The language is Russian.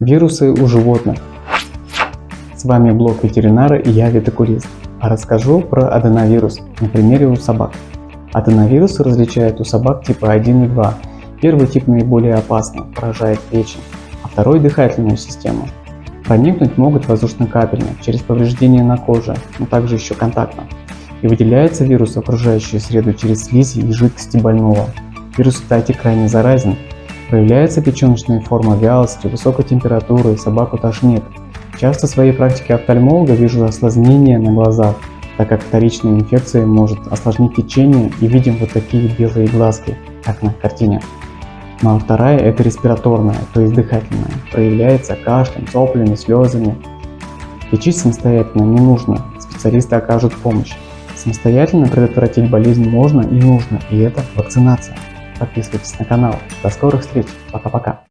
Вирусы у животных. С вами блог ветеринара и я ветокулист. А расскажу про аденовирус на примере у собак. Аденовирусы различают у собак типа 1 и 2. Первый тип наиболее опасный, поражает печень, а второй – дыхательную систему. Проникнуть могут воздушно-капельно, через повреждения на коже, но также еще контактно. И выделяется вирус в окружающую среду через слизи и жидкости больного. Вирус, кстати, крайне заразен. Проявляется печеночная форма вялости, высокой температуры, собаку тошнит. Часто в своей практике офтальмолога вижу осложнения на глазах, так как вторичная инфекция может осложнить течение, и видим вот такие белые глазки, как на картине. Ну а вторая – это респираторная, то есть дыхательная. Проявляется кашлем, соплями, слезами. Лечить самостоятельно не нужно, специалисты окажут помощь. Самостоятельно предотвратить болезнь можно и нужно, и это вакцинация. Подписывайтесь на канал. До скорых встреч. Пока-пока.